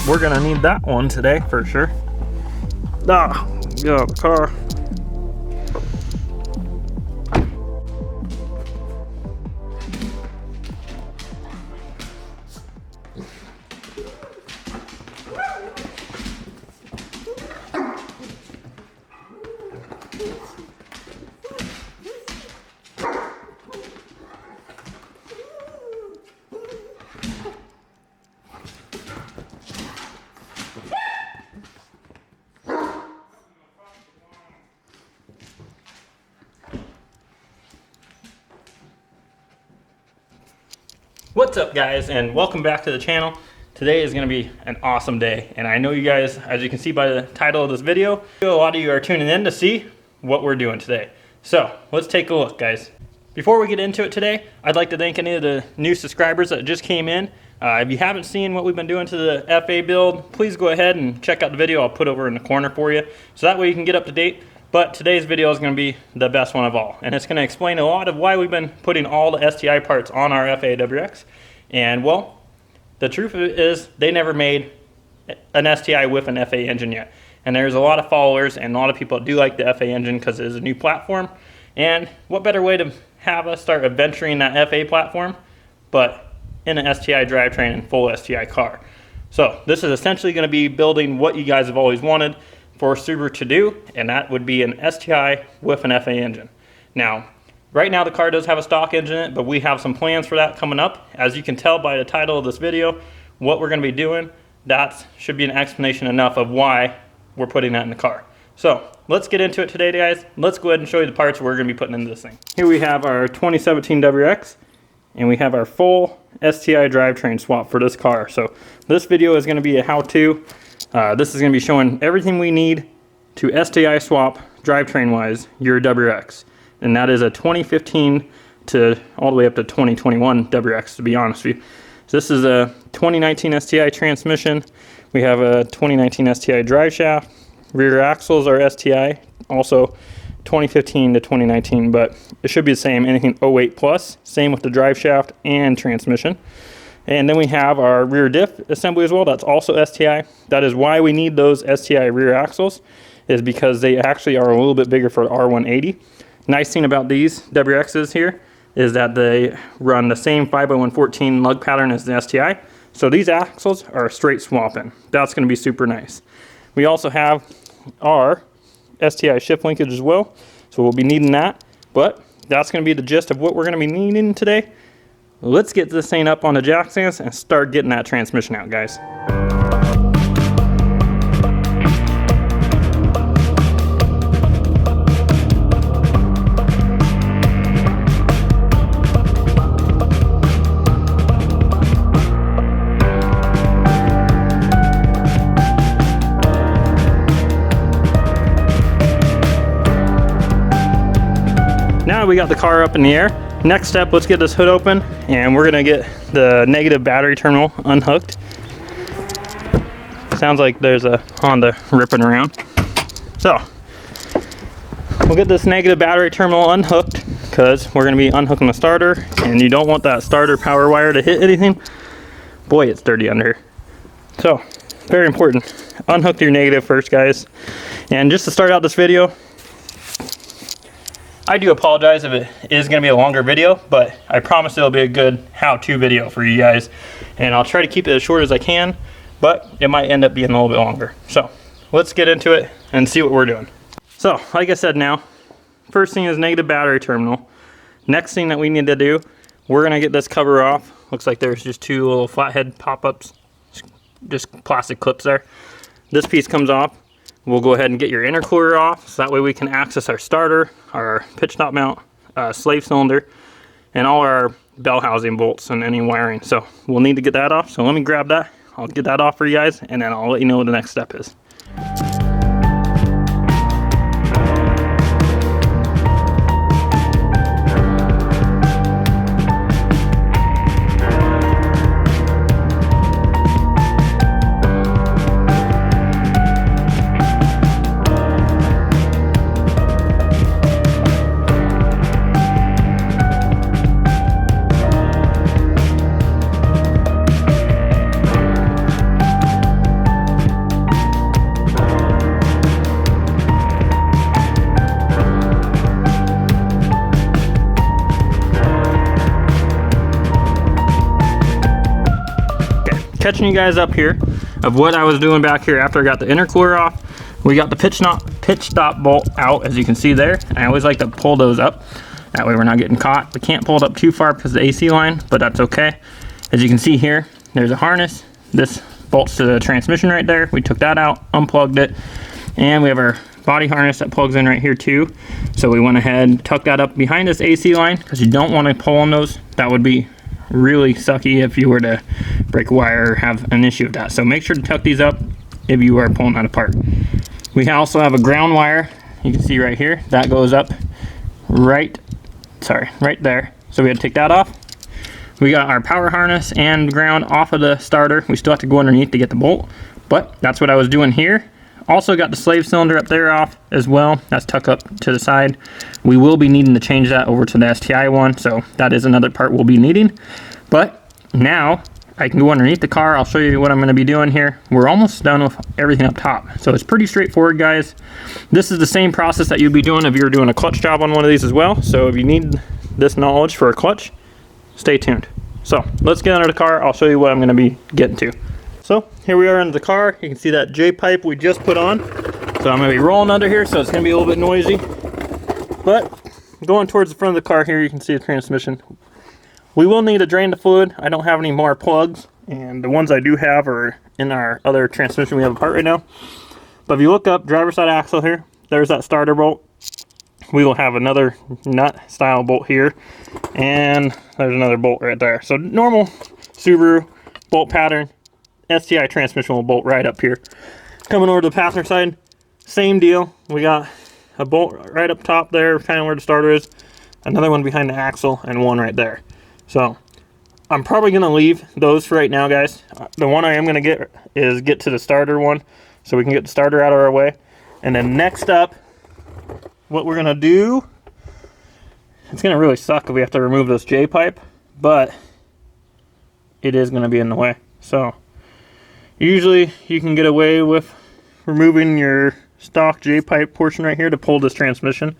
we're gonna need that one today for sure. Get out of the car. What's up guys, and welcome back to the channel. Today is going to be an awesome day, and I know you guys, as you can see by the title of this video, a lot of you are tuning in to see what we're doing today. So let's take a look guys. Before we get into it today, I'd like to thank any of the new subscribers that just came in. If you haven't seen what we've been doing to the FA build, please go ahead and check out the video I'll put over in the corner for you, so that way you can get up to date. But today's video is going to be the best one of all, and it's going to explain a lot of why we've been putting all the STI parts on our FA WRX. And well, the truth is they never made an STI with an FA engine yet. And there's a lot of followers and a lot of people that do like the FA engine because it is a new platform. And what better way to have us start adventuring that FA platform but in an STI drivetrain and full STI car. So this is essentially going to be building what you guys have always wanted for Subaru to do, and that would be an STI with an FA engine. Now, right now the car does have a stock engine in it, but we have some plans for that coming up. As you can tell by the title of this video, what we're going to be doing, that should be an explanation enough of why we're putting that in the car. So let's get into it today guys. Let's go ahead and show you the parts we're going to be putting into this thing. Here we have our 2017 WRX, and we have our full STI drivetrain swap for this car. So this video is going to be a how-to. This is going to be showing everything we need to STI swap drivetrain wise your WRX, and that is a 2015 to all the way up to 2021 WRX, to be honest with you. So this is a 2019 STI transmission. We have a 2019 STI Driveshaft. Rear axles are STI, also 2015 to 2019, but it should be the same, anything 08 plus. Same with the Driveshaft and transmission. And then we have our rear diff assembly as well. That's also STI. That is why we need those STI rear axles, is because they actually are a little bit bigger for R180. Nice thing about these WRXs here is that they run the same 5x114 lug pattern as the STI. So these axles are straight swapping. That's going to be super nice. We also have our STI Shift Linkage as well. So we'll be needing that. But that's going to be the gist of what we're going to be needing today. Let's get this thing up on the jack stands and start getting that transmission out, guys. Now we got the car up in the air. Next step, let's get this hood open, and we're gonna get the negative battery terminal unhooked. Sounds like there's a Honda ripping around. So we'll get this negative battery terminal unhooked because we're gonna be unhooking the starter, and you don't want that starter power wire to hit anything. Boy, it's dirty under here. So very important, unhook your negative first, guys. And just to start out this video, I do apologize if it is going to be a longer video, but I promise it'll be a good how-to video for you guys. And I'll try to keep it as short as I can, but it might end up being a little bit longer. So let's get into it and see what we're doing. So like I said, now, first thing is negative battery terminal. Next thing that we need to do, we're going to get this cover off. Looks like there's just two little flathead pop-ups, just plastic clips there. This piece comes off. We'll go ahead and get your intercooler off, so that way we can access our starter, our pitch top mount, slave cylinder, and all our bell housing bolts and any wiring. So we'll need to get that off. So let me grab that. I'll get that off for you guys, and then I'll let you know what the next step is. catching you guys up here of what I was doing back here after I got the intercooler off. We got the pitch stop bolt out, as you can see there. I always like to pull those up. That way we're not getting caught. We can't pull it up too far because of the AC line, but that's okay. As you can see here, there's a harness. This bolts to the transmission right there. We took that out, unplugged it, and we have our body harness that plugs in right here too. So we went ahead and tucked that up behind this AC line because you don't want to pull on those. That would be really sucky if you were to break a wire or have an issue with that. So make sure to tuck these up if you are pulling that apart. We also have a ground wire. You can see right here, that goes up right there. So we had to take that off. We got our power harness and ground off of the starter. We still have to go underneath to get the bolt, but that's what I was doing here. Also got the slave cylinder up there off as well. That's tucked up to the side. We will be needing to change that over to the STI one, so that is another part we'll be needing. But now I can go underneath the car. I'll show you what I'm going to be doing here. We're almost done with everything up top, so it's pretty straightforward, guys. This is the same process that you'd be doing if you were doing a clutch job on one of these as well. So if you need this knowledge for a clutch, stay tuned. So let's get under the car. I'll show you what I'm going to be getting to. So here we are under the car. You can see that J-pipe we just put on. So I'm going to be rolling under here, so it's going to be a little bit noisy. But going towards the front of the car here, you can see the transmission. We will need to drain the fluid. I don't have any more plugs, and the ones I do have are in our other transmission we have apart right now. But if you look up driver's side axle here, there's that starter bolt. We will have another nut style bolt here, and there's another bolt right there. So normal Subaru bolt pattern. STI transmission will bolt right up here. Coming over to the passenger side, same deal. We got a bolt right up top there, kind of where the starter is. Another one behind the axle, and one right there. So I'm probably going to leave those for right now, guys. The one I am going to get is get to the starter one, so we can get the starter out of our way. And then next up, what we're going to do, it's going to really suck if we have to remove this J-pipe, but it is going to be in the way. So usually you can get away with removing your stock J-pipe portion right here to pull this transmission.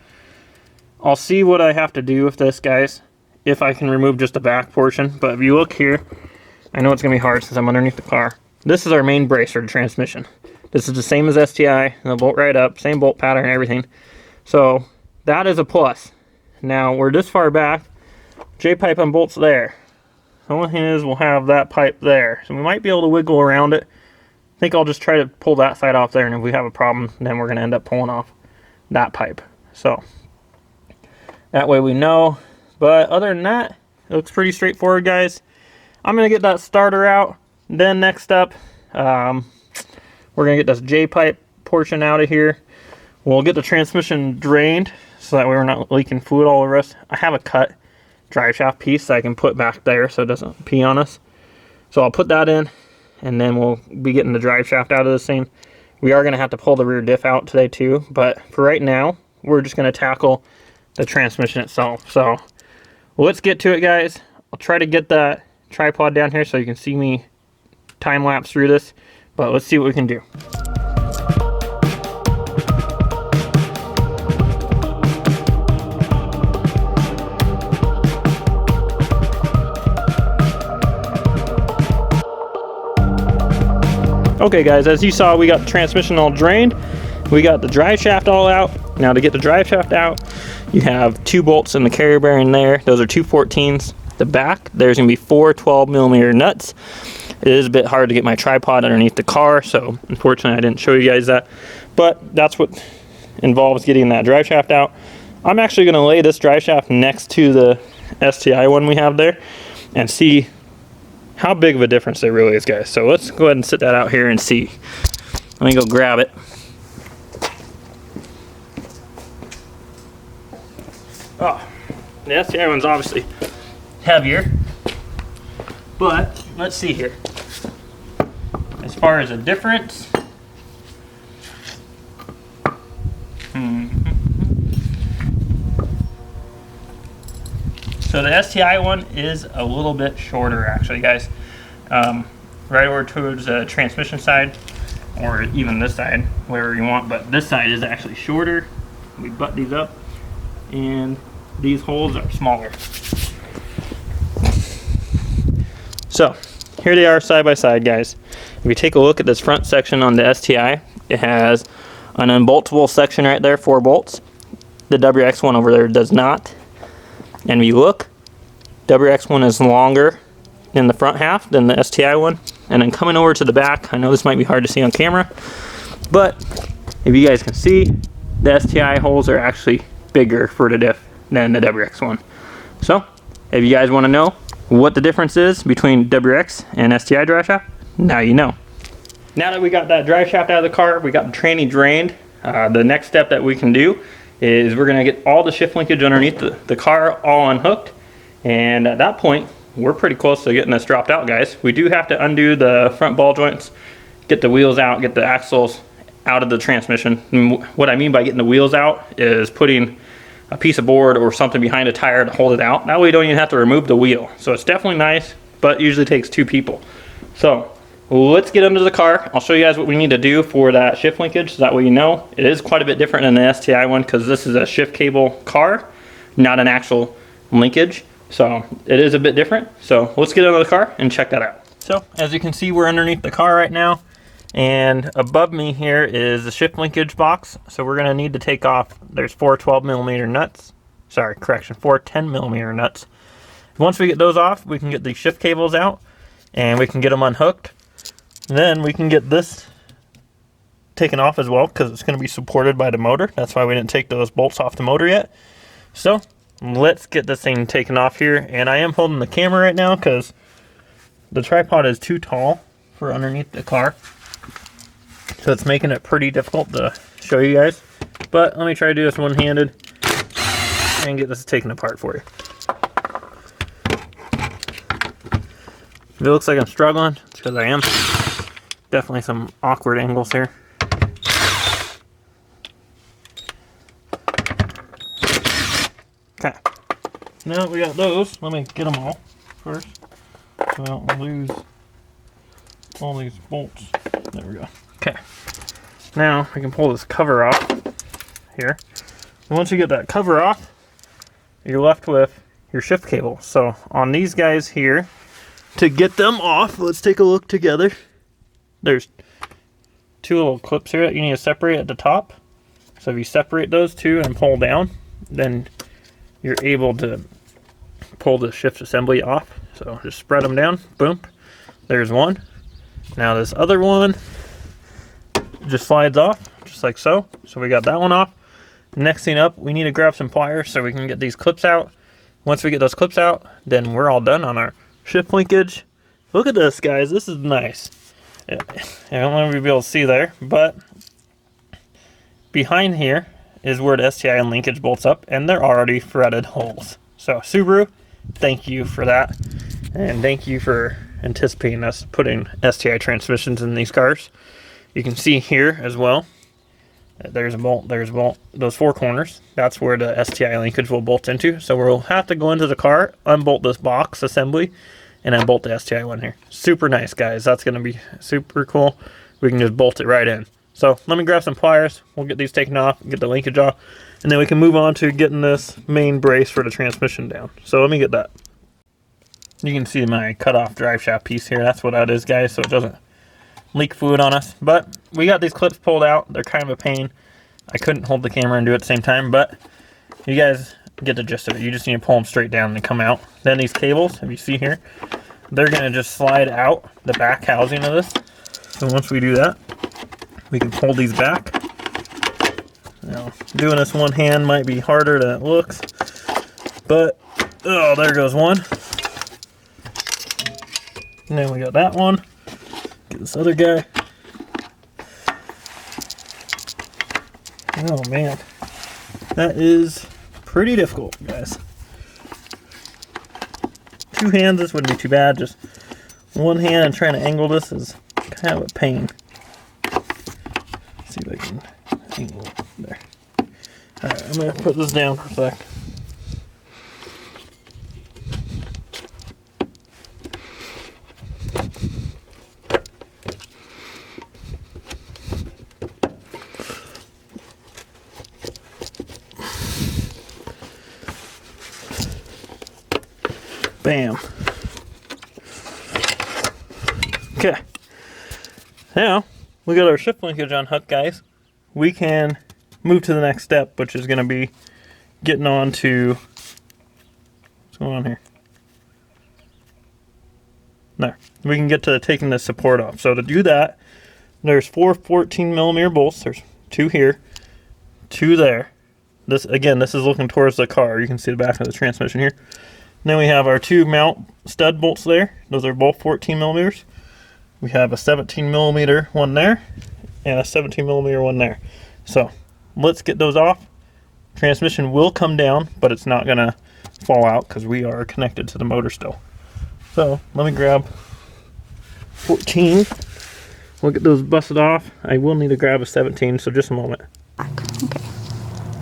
I'll see what I have to do with this, guys, if I can remove just the back portion. But if you look here, I know it's going to be hard since I'm underneath the car. This is our main brace for the transmission. This is the same as STI, and they'll bolt right up, same bolt pattern and everything. So that is a plus. Now we're this far back, J-pipe unbolts there. The only thing is we'll have that pipe there. So we might be able to wiggle around it. I think I'll just try to pull that side off there, and if we have a problem, then we're going to end up pulling off that pipe. So that way we know. But other than that, it looks pretty straightforward, guys. I'm going to get that starter out. Then next up, we're going to get this J-pipe portion out of here. We'll get the transmission drained so that way we're not leaking fluid all over us. I have a cut drive shaft piece that I can put back there so it doesn't pee on us. So I'll put that in, and then we'll be getting the drive shaft out of this thing. We are going to have to pull the rear diff out today too, but for right now, we're just going to tackle the transmission itself. So let's get to it, guys. I'll try to get that tripod down here so you can see me time lapse through this, but let's see what we can do. Okay guys, as you saw, we got the transmission all drained. We got the drive shaft all out. Now to get the drive shaft out, you have 2 bolts in the carrier bearing there. Those are 2 14s. The back, there's gonna be 4 12mm nuts. It is a bit hard to get my tripod underneath the car, so unfortunately I didn't show you guys that. But that's what involves getting that drive shaft out. I'm actually gonna lay this drive shaft next to the STI one we have there and see how big of a difference there really is, guys. So let's go ahead and sit that out here and see. Let me go grab it. Oh, the STI one's obviously heavier, but let's see here. As far as a difference, so the STI one is a little bit shorter actually, guys. Right over towards the transmission side, or even this side, wherever you want, but this side is actually shorter. We butt these up, and these holes are smaller. So here they are side by side, guys. If you take a look at this front section on the STI, it has an unboltable section right there, 4 bolts. The WRX one over there does not. And if you look, WRX one is longer in the front half than the STI one. And then coming over to the back, I know this might be hard to see on camera, but if you guys can see, the STI holes are actually bigger for the diff than the WRX one. So if you guys want to know what the difference is between WRX and STI Driveshaft, now you know. Now that we got that drive shaft out of the car, we got the tranny drained, the next step that we can do is we're going to get all the shift linkage underneath the car all unhooked, and at that point we're pretty close to getting this dropped out, guys. We do have to undo the front ball joints, get the wheels out, get the axles out of the transmission. And what I mean by getting the wheels out is putting a piece of board or something behind a tire to hold it out. That way you don't even have to remove the wheel. So it's definitely nice, but usually takes 2 people. So let's get under the car. I'll show you guys what we need to do for that shift linkage, so that way you know. It is quite a bit different than the STI one because this is a shift cable car, not an actual linkage. So it is a bit different. So let's get under the car and check that out. So as you can see, we're underneath the car right now, and above me here is the shift linkage box. So we're gonna need to take off, there's 4 12mm nuts. Sorry, correction, 4 10mm nuts. Once we get those off, we can get the shift cables out and we can get them unhooked. Then we can get this taken off as well because it's going to be supported by the motor. That's why we didn't take those bolts off the motor yet. So let's get this thing taken off here. And I am holding the camera right now because the tripod is too tall for underneath the car. So it's making it pretty difficult to show you guys. But let me try to do this one-handed and get this taken apart for you. If it looks like I'm struggling, it's because I am. Definitely some awkward angles here. Okay. Now we got those. Let me get them all first, so I don't lose all these bolts. There we go. Okay. Now we can pull this cover off here. And once you get that cover off, you're left with your shift cable. So on these guys here, to get them off, let's take a look together. There's 2 little clips here that you need to separate at the top. So if you separate those 2 and pull down, then you're able to pull the shift assembly off. So just spread them down, boom, there's one. Now this other one just slides off, just like so. So we got that one off. Next thing up, we need to grab some pliers so we can get these clips out. Once we get those clips out, then we're all done on our shift linkage. Look at this, guys, this is nice. I don't know if you'll be able to see there, but behind here is where the STI linkage bolts up, and they're already threaded holes. So Subaru, thank you for that, and thank you for anticipating us putting STI transmissions in these cars. You can see here as well, there's a bolt, those 4 corners, that's where the STI linkage will bolt into. So we'll have to go into the car, unbolt this box assembly, and then bolt the STI one here. Super nice, guys. That's going to be super cool. We can just bolt it right in. So let me grab some pliers. We'll get these taken off, get the linkage off, and then we can move on to getting this main brace for the transmission down. So let me get that. You can see my cut off drive shaft piece here. That's what that is, guys, so it doesn't leak fluid on us. But we got these clips pulled out. They're kind of a pain. I couldn't hold the camera and do it at the same time, but you guys get the gist of it. You just need to pull them straight down and they come out. Then these cables, if you see here, they're going to just slide out the back housing of this. So once we do that, we can pull these back. Now, doing this one hand might be harder than it looks, but oh, there goes one. And then we got that one. Get this other guy. Oh man, that is pretty difficult, guys. 2 hands, this wouldn't be too bad. Just one hand and trying to angle this is kind of a pain. Let's see if I can angle it there. Alright, I'm going to put this down for a sec. Bam. Okay. Now, we got our shift linkage on hook, guys. We can move to the next step, which is going to be getting on to, what's going on here? There. We can get to taking the support off. So to do that, there's 4 14mm bolts. There's 2 here, 2 there. This, again, this is looking towards the car. You can see the back of the transmission here. And then we have our 2 mount stud bolts there. Those are both 14mm. We have a 17mm one there and a 17mm one there. So let's get those off. Transmission will come down, but it's not gonna fall out because we are connected to the motor still. So let me grab 14. We'll get those busted off. I will need to grab a 17, so just a moment. Okay.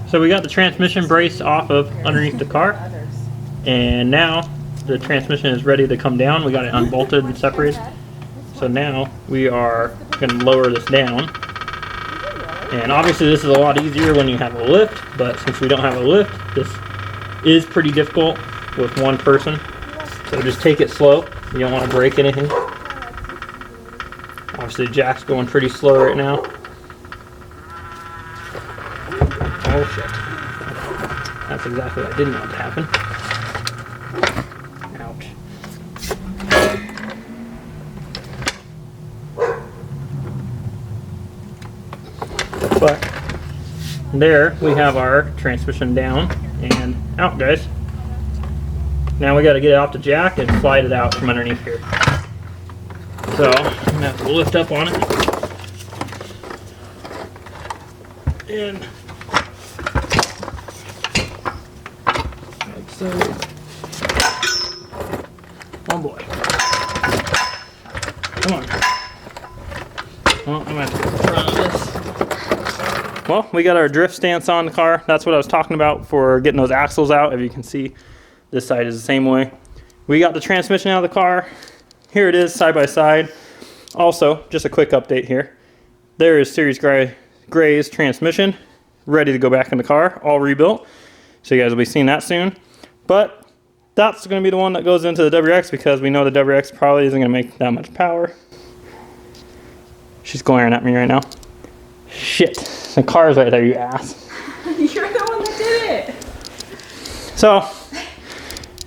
So we got the transmission brace off of underneath the car, and now the transmission is ready to come down. We got it unbolted and separated. So now we are going to lower this down. And obviously this is a lot easier when you have a lift, but since we don't have a lift, this is pretty difficult with one person. So just take it slow. You don't want to break anything. Obviously Jack's going pretty slow right now. Oh shit. That's exactly what I didn't want to happen. Ouch. But there we have our transmission down and out, guys. Now we got to get it off the jack and slide it out from underneath here. So I'm gonna have to lift up on it and like so. Oh boy! Come on. Well, I'm gonna have to get in front of this. Well, we got our drift stance on the car. That's what I was talking about for getting those axles out. If you can see, this side is the same way. We got the transmission out of the car. Here it is, side by side. Also, just a quick update here. There is Series Gray's transmission, ready to go back in the car, all rebuilt. So you guys will be seeing that soon. But that's going to be the one that goes into the WRX because we know the WRX probably isn't going to make that much power. She's glaring at me right now. Shit, the car's right there, you ass. You're the one that did it. So,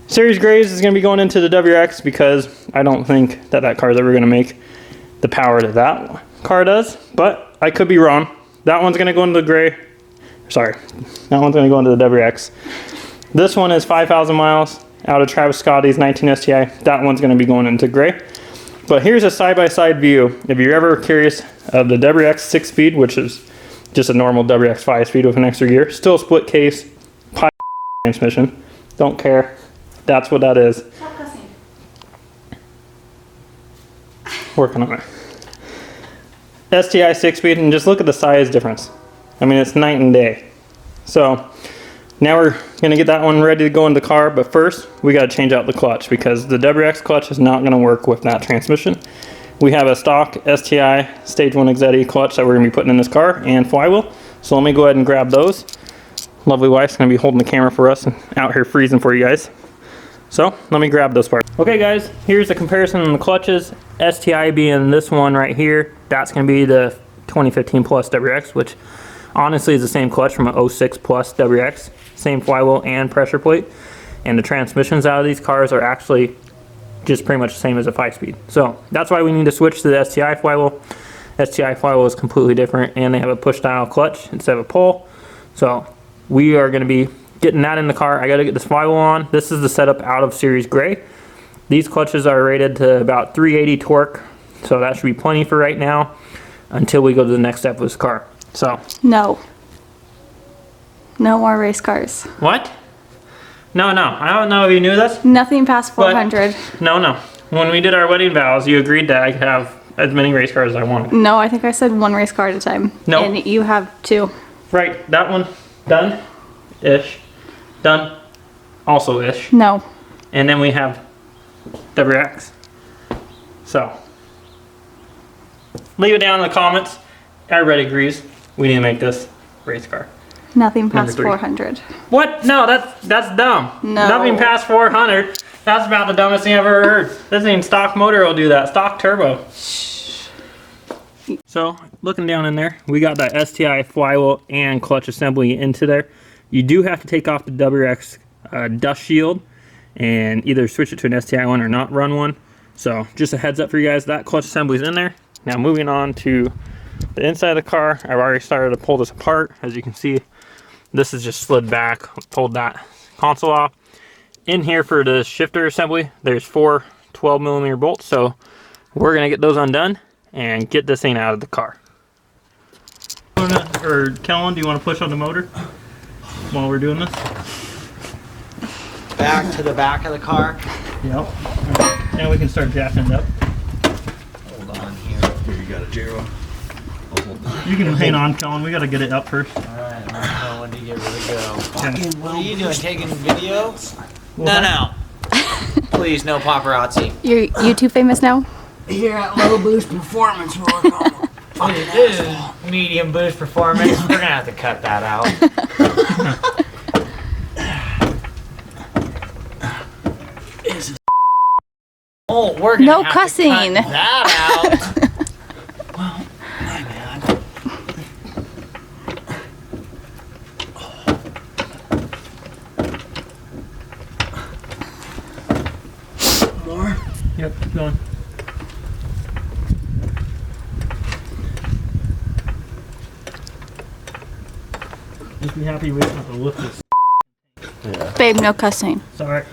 Series Grays is going to be going into the WRX because I don't think that car is ever going to make the power that that car does, but I could be wrong. That one's going to go into the gray. Sorry, that one's going to go into the WRX. This one is 5,000 miles out of Travis Scotty's 19 STI. That one's going to be going into gray. But here's a side-by-side view. If you're ever curious of the WRX 6-speed, which is just a normal WRX 5-speed with an extra gear, still split case, transmission. Don't care. That's what that is. Stop cussing. Working on it. STI 6-speed, and just look at the size difference. I mean, it's night and day. So now we're going to get that one ready to go in the car, but first we got to change out the clutch because the WRX clutch is not going to work with that transmission. We have a stock STI Stage 1 XZE clutch that we're going to be putting in this car and flywheel. So let me go ahead and grab those. Lovely wife's going to be holding the camera for us and out here freezing for you guys. So let me grab those parts. Okay guys, here's the comparison on the clutches. STI being this one right here, that's going to be the 2015 Plus WRX, which honestly is the same clutch from an 06 Plus WRX. Same flywheel and pressure plate. And the transmissions out of these cars are actually just pretty much the same as a 5-speed. So that's why we need to switch to the STI flywheel. STI flywheel is completely different and they have a push style clutch instead of a pull. So we are going to be getting that in the car. I got to get this flywheel on. This is the setup out of Series Gray. These clutches are rated to about 380 torque. So that should be plenty for right now until we go to the next step with this car. So No. No more race cars. What? No. I don't know if you knew this. Nothing past 400. No. When we did our wedding vows, you agreed that I could have as many race cars as I wanted. No, I think I said one race car at a time. No. And you have 2. Right, that one, done-ish. Done, also-ish. No. And then we have WRX. So, leave it down in the comments. Everybody agrees we need to make this race car. Nothing past Number 3. 400. What? No, that's dumb. No. Nothing past 400. That's about the dumbest thing I've ever heard. This ain't stock motor will do that. Stock turbo. So, looking down in there, we got that STI Flywheel and clutch assembly into there. You do have to take off the WRX dust shield and either switch it to an STI one or not run one. So, just a heads up for you guys, that clutch assembly is in there. Now, moving on to the inside of the car, I've already started to pull this apart. As you can see, this is just slid back, pulled that console off. In here for the shifter assembly, there's 4 12mm bolts, so we're gonna get those undone and get this thing out of the car. Or Kellen, do you want to push on the motor while we're doing this? Back to the back of the car. Yep. Now we can start jacking it up. Hold on here. Here, you got it, Jero. You can hang on, Kellen. We got to get it up first. Alright, now when do you get ready to go? Okay. What are you doing? Taking video? No. Please, no paparazzi. You're YouTube famous now? Here at Low Boost Performance, we're working on fucking This is medium boost performance. We're gonna have to cut that out. Oh, we're gonna No have cussing. To cut that out. Well, my bad. More? Yep, keep going. Just be happy we don't have to lift this. Babe, no cussing. Sorry.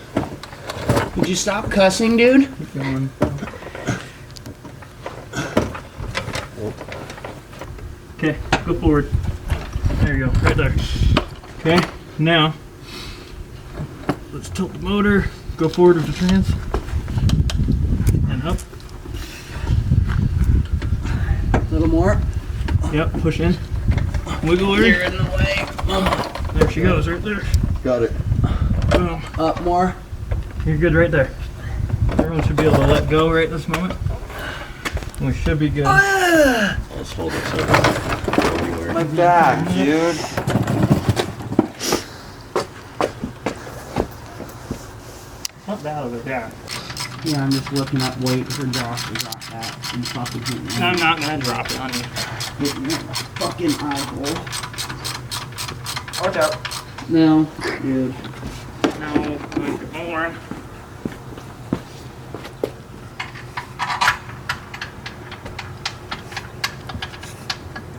Would you stop cussing, dude? Keep going. Okay, go forward. There you go, right there. Okay, now let's tilt the motor, go forward with the trans, and up. A little more. Yep, push in. Wiggle her. You're in the way. There she goes, right there. Got it. Boom. Up more. You're good right there. Everyone should be able to let go right this moment. We should be good. Let's hold this up. My back, dude. Not bad over there. Yeah, I'm just looking up, waiting for Josh to drop that and fucking hit me. I'm not gonna drop it on you. Hit me in the fucking eye hole. Watch out. No, dude. No, keep more.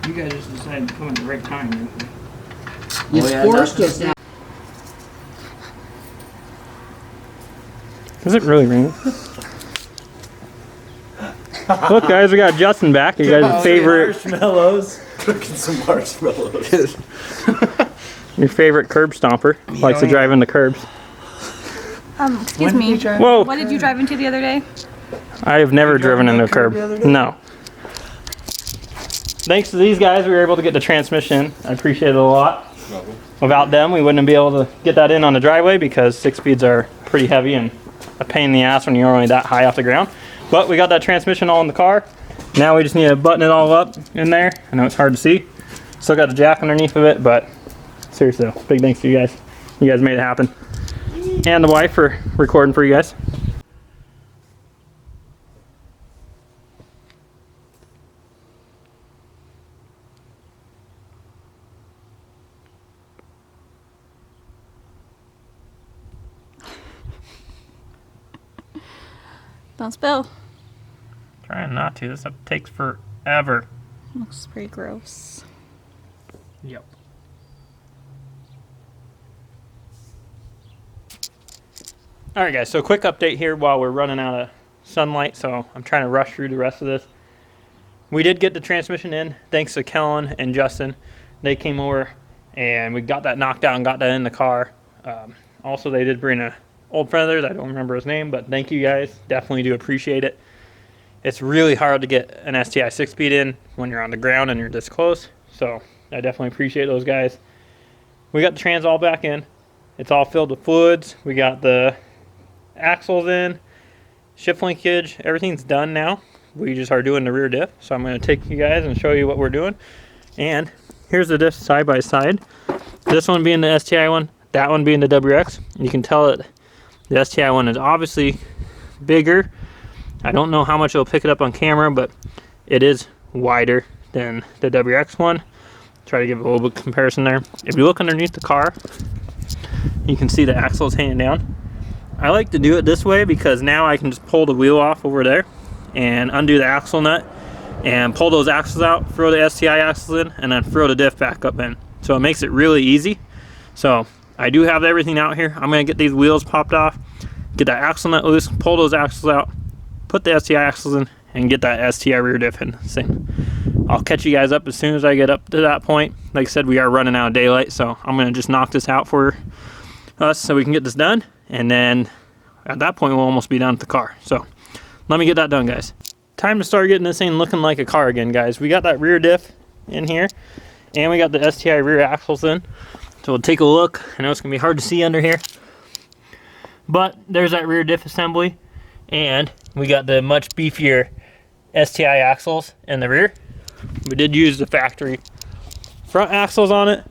You guys just decided to come at the right time, didn't you? You Oh, yeah, forced that's- us out. Is it really raining? Look, guys, we got Justin back. You guys' favorite, Marshmallows. Cooking some marshmallows. your favorite curb stomper. Likes to drive into curbs. Excuse me. Whoa! What did you drive into the other day? I have never driven into a curb. the other day? No. Thanks to these guys, we were able to get the transmission in. I appreciate it a lot. Without them, we wouldn't be able to get that in on the driveway because 6-speeds are pretty heavy and a pain in the ass when you're only that high off the ground. But we got that transmission all in the car. Now we just need to button it all up in there. I know it's hard to see. Still got the jack underneath of it, but seriously, big thanks to you guys. You guys made it happen. And the wife for recording for you guys. Don't spill. Trying not to. This stuff takes forever. Looks pretty gross. Yep. All right, guys. So quick update here while we're running out of sunlight. So I'm trying to rush through the rest of this. We did get the transmission in, thanks to Kellen and Justin. They came over and we got that knocked out and got that in the car. Also, they did bring a old friend of theirs. I don't remember his name, but thank you guys. Definitely do appreciate it. It's really hard to get an STI 6-speed in when you're on the ground and you're this close. So I definitely appreciate those guys. We got the trans all back in. It's all filled with fluids. We got the axles in, shift linkage. Everything's done now. We just are doing the rear diff. So I'm going to take you guys and show you what we're doing. And here's the diff side by side. This one being the STI one, that one being the WRX. You can tell it. The STI one is obviously bigger. I don't know how much it'll pick it up on camera, but it is wider than the WRX one. Try to give a little bit of comparison there. If you look underneath the car, you can see the axles hanging down. I like to do it this way because now I can just pull the wheel off over there and undo the axle nut and pull those axles out, throw the STI axles in, and then throw the diff back up in. So it makes it really easy. So I do have everything out here. I'm gonna get these wheels popped off, get that axle nut loose, pull those axles out, put the STI axles in, and get that STI rear diff in. I'll catch you guys up as soon as I get up to that point. Like I said, we are running out of daylight, so I'm gonna just knock this out for us so we can get this done. And then at that point, we'll almost be done with the car. So let me get that done, guys. Time to start getting this thing looking like a car again, guys. We got that rear diff in here, and we got the STI rear axles in. So we'll take a look. I know it's gonna be hard to see under here, but there's that rear diff assembly, and we got the much beefier STI axles in the rear. We did use the factory front axles on it,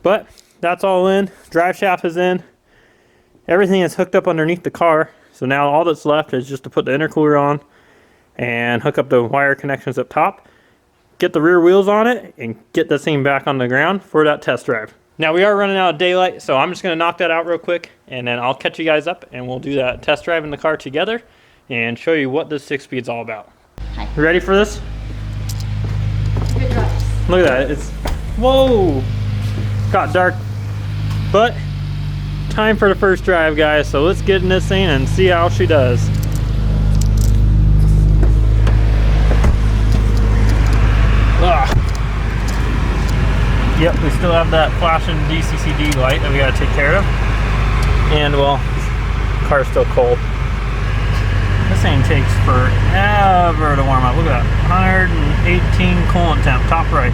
but that's all in. Drive shaft is in. Everything is hooked up underneath the car. So now all that's left is just to put the intercooler on and hook up the wire connections up top, get the rear wheels on it, and get this thing back on the ground for that test drive. Now we are running out of daylight, so I'm just gonna knock that out real quick, and then I'll catch you guys up and we'll do that test drive in the car together and show you what this 6-speed's all about. Hi. You ready for this? Good drives. Look at that, it's, whoa! Got dark, but time for the first drive, guys. So let's get in this thing and see how she does. Ugh. Yep, we still have that flashing DCCD light that we gotta take care of. And well, the car's still cold. This thing takes forever to warm up. Look at that, 118 coolant temp, top right.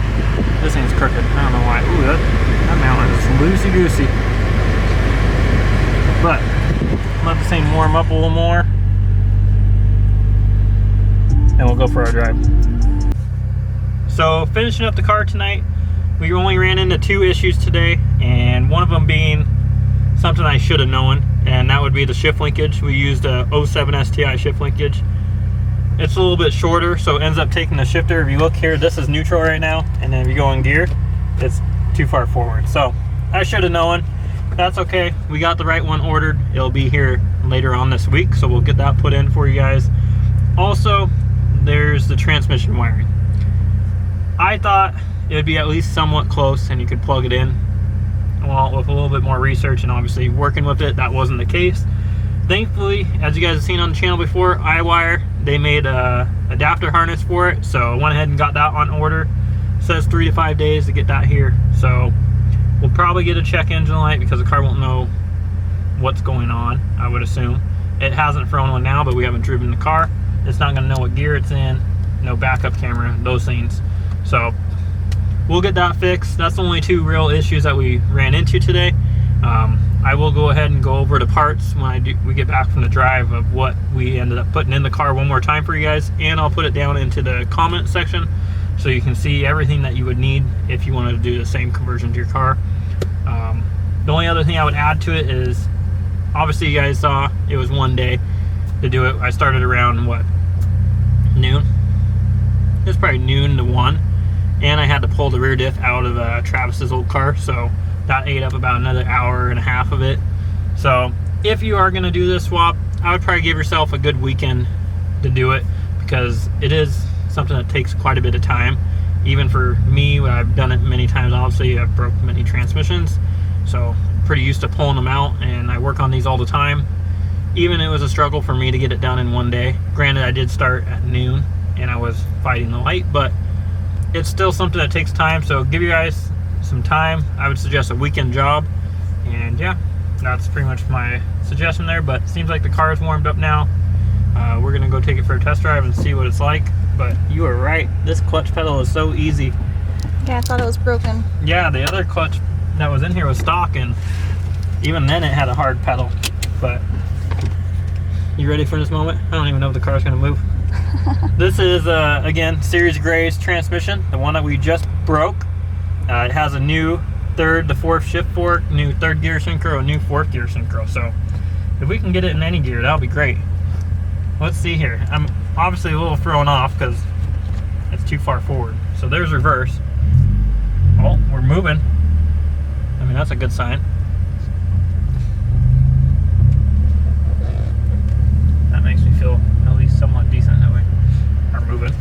This thing's crooked, I don't know why. Ooh, that mount is loosey-goosey. But let the thing warm up a little more, and we'll go for our drive. So finishing up the car tonight, we only ran into 2 issues today, and one of them being something I should have known, and that would be the shift linkage. We used a 07 STI shift linkage. It's a little bit shorter, so it ends up taking the shifter. If you look here, this is neutral right now, and then if you go in gear, it's too far forward. So I should have known. That's okay. We got the right one ordered. It'll be here later on this week, so we'll get that put in for you guys. Also, there's the transmission wiring. I thought it would be at least somewhat close and you could plug it in. Well, with a little bit more research and obviously working with it, that wasn't the case. Thankfully, as you guys have seen on the channel before, iWire, they made a adapter harness for it, so I went ahead and got that on order. It says 3 to 5 days to get that here, so we'll probably get a check engine light because the car won't know what's going on, I would assume. It hasn't thrown one now, but we haven't driven the car. It's not going to know what gear it's in, no backup camera, those things. So we'll get that fixed. That's the only 2 real issues that we ran into today. I will go ahead and go over the parts when we get back from the drive of what we ended up putting in the car one more time for you guys, and I'll put it down into the comment section so you can see everything that you would need if you wanted to do the same conversion to your car. The only other thing I would add to it is, obviously you guys saw it was 1 day to do it. I started around what, noon? It was probably noon to 1, and I had to pull the rear diff out of Travis's old car, so that ate up about another hour and a half of it. So if you are going to do this swap, I would probably give yourself a good weekend to do it, because it is something that takes quite a bit of time. Even for me, I've done it many times. Obviously, I've broke many transmissions, so pretty used to pulling them out, and I work on these all the time. Even it was a struggle for me to get it done in 1 day. Granted, I did start at noon and I was fighting the light, but it's still something that takes time. So give you guys some time. I would suggest a weekend job, and yeah, that's pretty much my suggestion there. But it seems like the car is warmed up now. We're gonna go take it for a test drive and see what it's like. But you are right, this clutch pedal is so easy. Yeah, I thought it was broken. Yeah, the other clutch that was in here was stock, and even then it had a hard pedal. But you ready for this moment? I don't even know if the car's gonna move. This is again Series Gray's transmission, the one that we just broke. It has a new 3rd to 4th shift fork, new 3rd gear synchro, a new 4th gear synchro. So if we can get it in any gear, that'll be great. Let's see here. I'm obviously a little thrown off because it's too far forward. So there's reverse. Oh, we're moving. I mean, that's a good sign. That makes me feel at least somewhat decent that we are moving.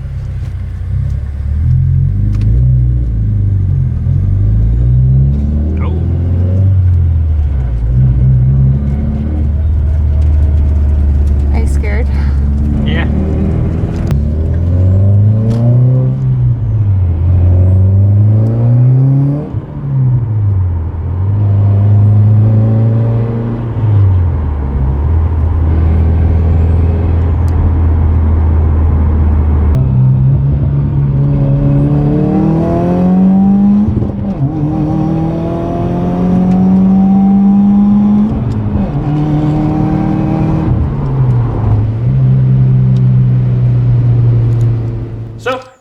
Are you scared? Yeah.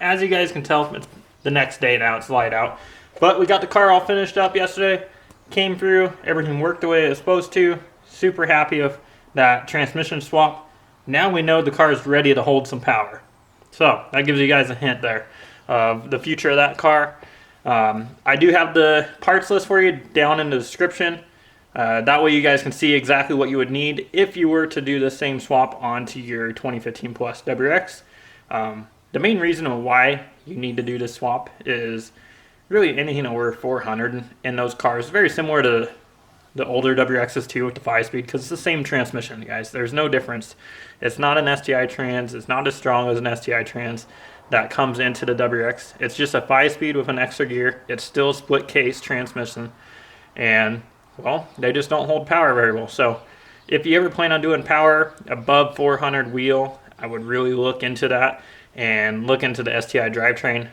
As you guys can tell, it's the next day now, it's light out. But we got the car all finished up yesterday, came through, everything worked the way it was supposed to. Super happy of that transmission swap. Now we know the car is ready to hold some power. So that gives you guys a hint there of the future of that car. I do have the parts list for you down in the description. That way you guys can see exactly what you would need if you were to do the same swap onto your 2015 Plus WRX. The main reason why you need to do this swap is really anything over 400 in those cars. Very similar to the older WRXs too with the 5-speed, because it's the same transmission, guys. There's no difference. It's not an STI trans. It's not as strong as an STI trans that comes into the WRX. It's just a 5-speed with an extra gear. It's still split case transmission, and well, they just don't hold power very well. So if you ever plan on doing power above 400 wheel, I would really look into that and look into the STI drivetrain.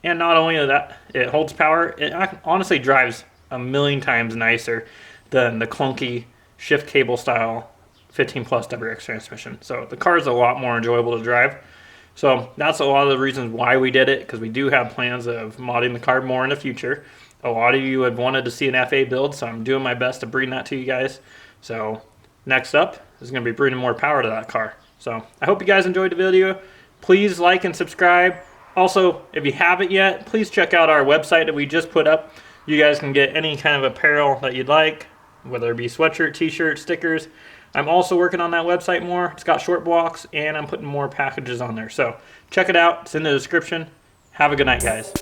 And not only that, it holds power, it honestly drives a million times nicer than the clunky shift cable style 15 Plus WRX transmission. So the car is a lot more enjoyable to drive. So that's a lot of the reasons why we did it, because we do have plans of modding the car more in the future. A lot of you have wanted to see an FA build, so I'm doing my best to bring that to you guys. So next up is going to be bringing more power to that car. So I hope you guys enjoyed the video. Please like and subscribe. Also, if you haven't yet, please check out our website that we just put up. You guys can get any kind of apparel that you'd like, whether it be sweatshirt, t-shirt, stickers. I'm also working on that website more. It's got short blocks, and I'm putting more packages on there. So check it out. It's in the description. Have a good night, guys.